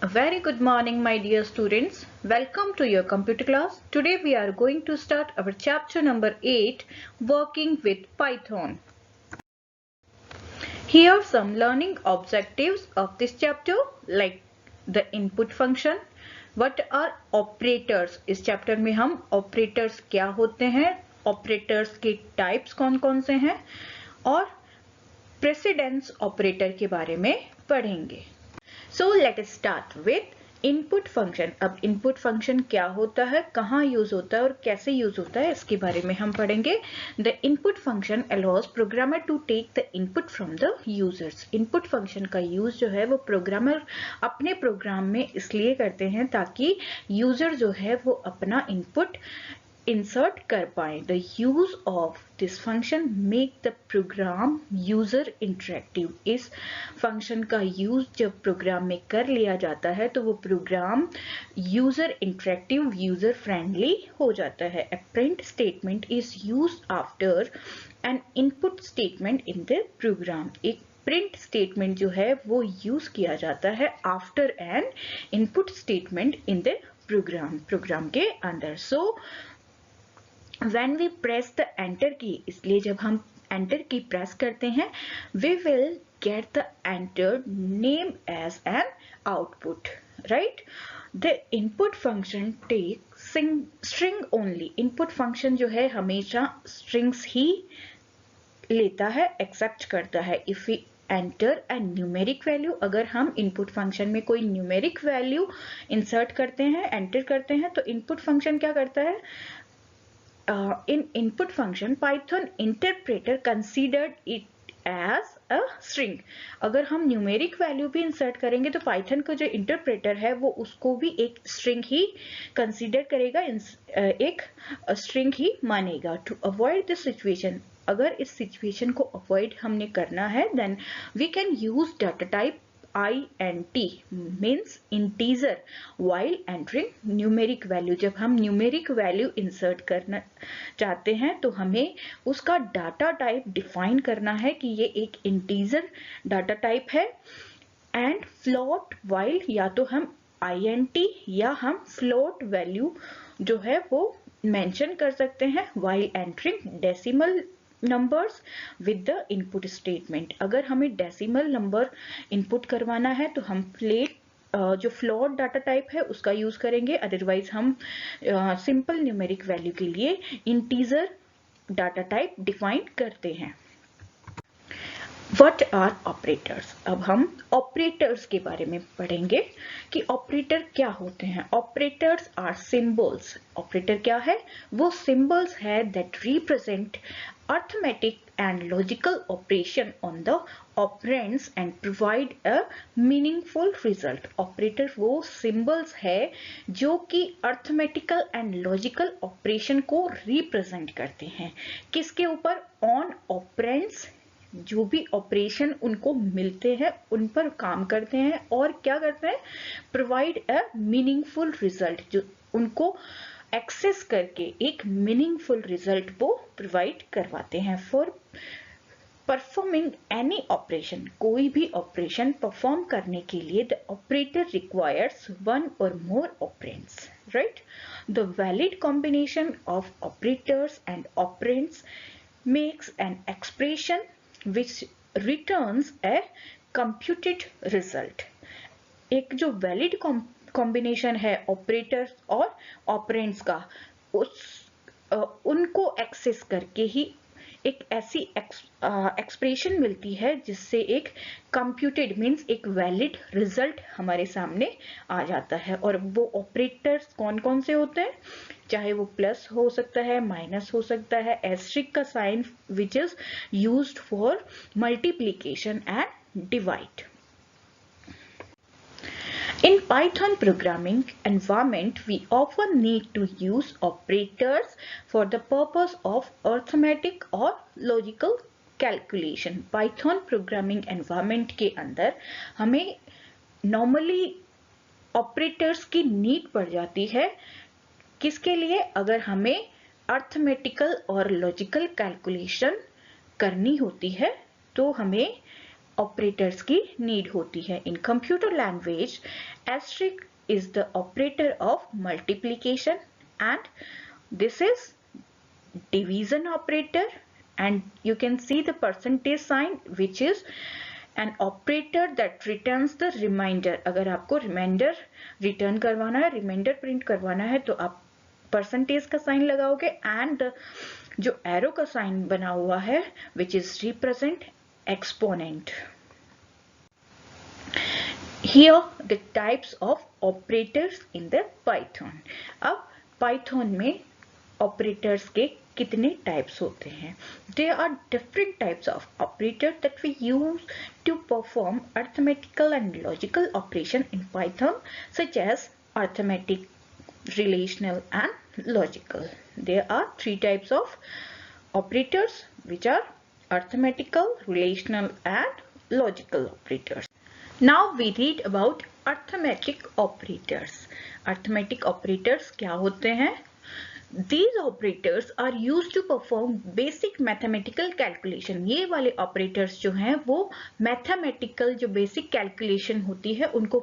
A very good morning, my dear students. Welcome to your computer class. Today we are going to start our chapter number 8, Working with Python. Here are some learning objectives of this chapter, like the input function. What are operators? इस chapter में हम operators क्या होते हैं, operators के types कौन कौन से हैं और precedence operator के बारे में पढ़ेंगे. So let us start with input function. अब input function क्या होता है, कहाँ यूज होता है और कैसे यूज होता है, इसके बारे में हम पढ़ेंगे. The input function allows programmer to take the input from the users. Input function का यूज जो है वो प्रोग्रामर अपने प्रोग्राम में इसलिए करते हैं ताकि यूजर जो है वो अपना इनपुट insert कर पाए. The use of this function make the program user interactive. इस function का use जब प्रोग्राम में कर लिया जाता है तो वो programme user interactive, user friendly हो जाता है. A print statement is used after an input statement in the program. एक प्रिंट स्टेटमेंट जो है वो यूज किया जाता है after an input statement in the program के अंदर. सो when we press the enter key, इसलिए जब हम enter की press करते हैं we will get the entered name as an output, right? The input function takes string only. input function जो है हमेशा strings ही लेता है, accept करता है. if we enter a numeric value, अगर हम input function में कोई numeric value insert करते हैं, enter करते हैं, तो input function क्या करता है, in input function Python interpreter considered it as a string. अगर हम न्यूमेरिक वैल्यू भी इंसर्ट करेंगे तो पाइथन का जो इंटरप्रेटर है वो उसको भी एक स्ट्रिंग ही कंसीडर करेगा, एक स्ट्रिंग ही मानेगा. टू अवॉइड दिस सिचुएशन, अगर इस सिचुएशन को अवॉइड हमने करना है then we can use data type int means integer while entering numeric value. जब हम numeric value insert करना चाहते हैं तो हमें उसका डाटा टाइप डिफाइन करना है कि ये एक integer डाटा टाइप है. एंड float while, या तो हम int या हम float वैल्यू जो है वो मेंशन कर सकते हैं while entering decimal numbers with the input statement. अगर हमें डेसिमल नंबर इनपुट करवाना है तो हम जो फ्लोट डाटा टाइप है उसका यूज करेंगे, अदरवाइज हम सिंपल न्यूमेरिक वैल्यू के लिए इंटीजर डाटा टाइप डिफाइन करते हैं. What are operators? अब हम ऑपरेटर्स के बारे में पढ़ेंगे कि ऑपरेटर क्या होते हैं. Operators are symbols. ऑपरेटर क्या है, वो सिंबल्स है that represent arithmetic and logical operation on the operands and provide a meaningful result. Operator वो symbols है जो कि arithmetical and logical operation को represent करते हैं. किसके ऊपर, on operands, जो भी ऑपरेशन उनको मिलते हैं उन पर काम करते हैं और क्या करते हैं, प्रोवाइड अ मीनिंगफुल रिजल्ट, जो उनको एक्सेस करके एक मीनिंगफुल रिजल्ट वो प्रोवाइड करवाते हैं. फॉर परफॉर्मिंग एनी ऑपरेशन, कोई भी ऑपरेशन परफॉर्म करने के लिए द ऑपरेटर रिक्वायर्स वन और more operands, right? The valid combination of operators and operands makes an expression which returns a computed result. एक जो वैलिड कॉम्बिनेशन है ऑपरेटर्स और ऑपरेंड्स का, उनको एक्सेस करके ही एक ऐसी एक्सप्रेशन मिलती है जिससे एक कंप्यूटेड मीन्स एक वैलिड रिजल्ट हमारे सामने आ जाता है. और वो ऑपरेटर्स कौन कौन से होते हैं, चाहे वो प्लस हो सकता है, माइनस हो सकता है, एस्ट्रिक का sign which is used for multiplication and divide. In Python programming environment, we often need to use operators for the purpose of arithmetic or logical calculation. Python programming environment के अंदर हमें normally operators की need पड़ जाती है. किसके लिए, अगर हमें arithmetical और logical calculation करनी होती है तो हमें ऑपरेटर्स की नीड होती है। इन computer language asterisk is the operator of multiplication and this is division operator, and you can see the percentage sign which is an operator that returns the remainder. अगर आपको रिमाइंडर रिटर्न करवाना है, reminder print करवाना है, तो आप percentage का sign लगाओगे एंड जो एरो का साइन बना हुआ है which is represent exponent. Here the types of operators in the Python. अब Python में ऑपरेटर्स के कितने टाइप्स होते हैं? There are different types of operators that we use to perform arithmetical and logical operation in Python, such as arithmetic, relational, and logical. There are three types of operators, which are arithmetical, relational, and logical operators. Now we read about arithmetic operators. Arithmetic operators क्या होते हैं? These operators are used to perform basic mathematical calculation. ये वाले operators जो हैं वो mathematical जो basic calculation होती है उनको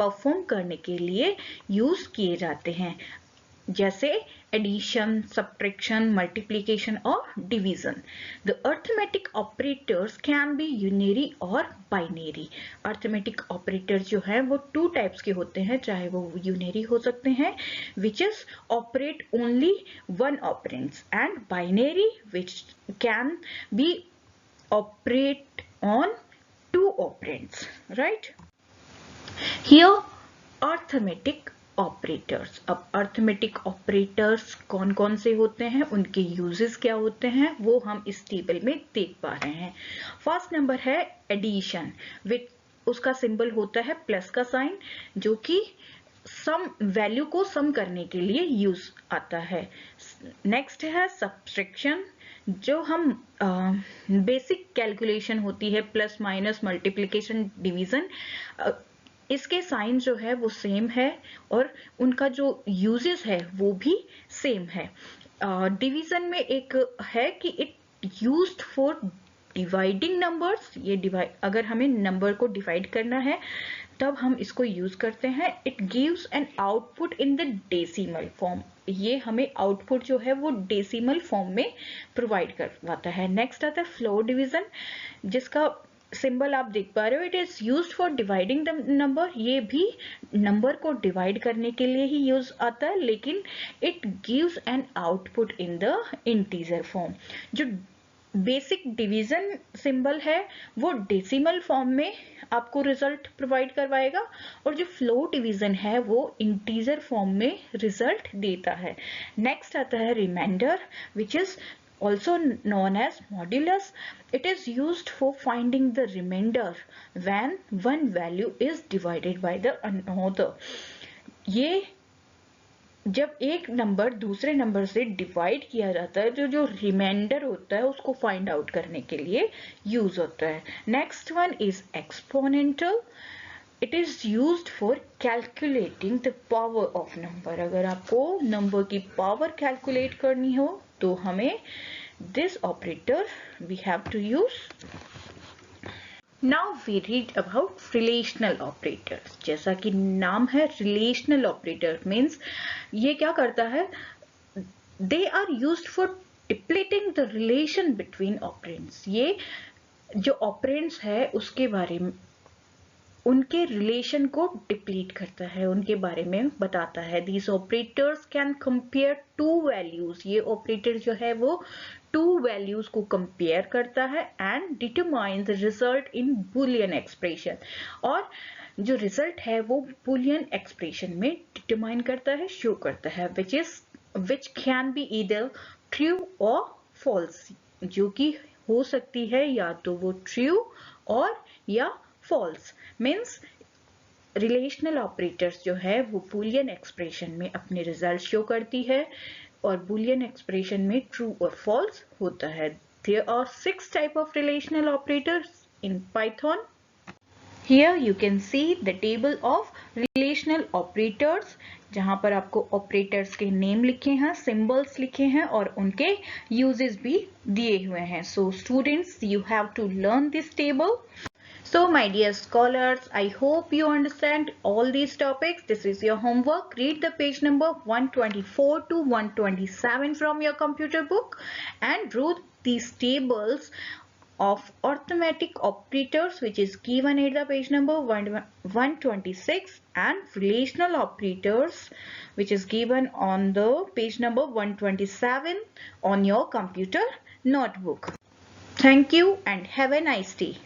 perform करने के लिए use किए जाते हैं, जैसे addition, subtraction, multiplication और division. The arithmetic operators can be unary or binary. Arithmetic operators जो है वो two types के होते हैं, चाहे वो unary हो सकते हैं which is operate only one operands, and binary which can be operate on two operands, right? Here arithmetic operators. अब अर्थमेटिक ऑपरेटर्स कौन कौन से होते हैं, उनके यूजेस क्या होते हैं, वो हम इस टेबल में देख पा रहे हैं. फर्स्ट नंबर है एडिशन, विच उसका सिंबल होता है प्लस का साइन, जो कि सम वैल्यू को सम करने के लिए यूज आता है. नेक्स्ट है सब्ट्रैक्शन, जो हम बेसिक कैलकुलेशन होती है, प्लस माइनस मल्टीप्लिकेशन डिवीजन, इसके साइन जो है वो सेम है और उनका जो यूजेस है वो भी सेम है. डिवीजन में एक है कि it used for dividing numbers. ये अगर हमें नंबर को डिवाइड करना है तब हम इसको यूज करते हैं. It gives an output in the decimal form. ये हमें आउटपुट जो है वो डेसिमल फॉर्म में प्रोवाइड करवाता है. नेक्स्ट आता है फ्लोर डिवीजन, जिसका सिंबल आप देख पा रहे हो. It is used for dividing the number. ये भी नंबर को डिवाइड करने के लिए ही यूज आता है, लेकिन it gives an output in the integer form. जो बेसिक डिवीजन सिंबल है वो डेसिमल फॉर्म में आपको रिजल्ट प्रोवाइड करवाएगा, और जो फ्लोर डिवीजन है वो इंटीजर फॉर्म में रिजल्ट देता है. नेक्स्ट आता है remainder, which is also known as modulus. It is used for finding the remainder when one value is divided by the another. ये जब एक नंबर दूसरे नंबर से डिवाइड किया जाता है, जो रिमाइंडर होता है उसको फाइंड आउट करने के लिए यूज होता है. Next one is exponential. It is used for calculating the power of number. अगर आपको नंबर की पावर कैलकुलेट करनी हो तो हमें this operator we have to use. Now we read about relational operators. जैसा कि नाम है relational operator means ये क्या करता है, they are used for depleting the relation between operands. ये जो operands है उसके बारे में, उनके रिलेशन को डिप्लीट करता है, उनके बारे में बताता है. These operators can compare two values. ये ऑपरेटर जो है वो two values को कंपेयर करता है and determine the result in boolean expression. और जो रिजल्ट है वो boolean expression में डिटरमाइन करता है, शो करता है, which can be either true or false. जो कि हो सकती है या तो वो true और या false. मीन्स रिलेशनल ऑपरेटर्स जो है वो बूलियन एक्सप्रेशन में अपने रिजल्ट शो करती है और बूलियन एक्सप्रेशन में ट्रू और फॉल्स होता है. There are 6 type of relational operators in Python. Here you can see the table of relational operators, जहां पर आपको ऑपरेटर्स के नेम लिखे हैं, सिंबल्स लिखे हैं और उनके यूजेस भी दिए हुए हैं. So students, you have to learn this table. So my dear scholars, I hope you understand all these topics. This is your homework. Read the page number 124 to 127 from your computer book and read these tables of arithmetic operators which is given at the page number 126 and relational operators which is given on the page number 127 on your computer notebook. Thank you and have a nice day.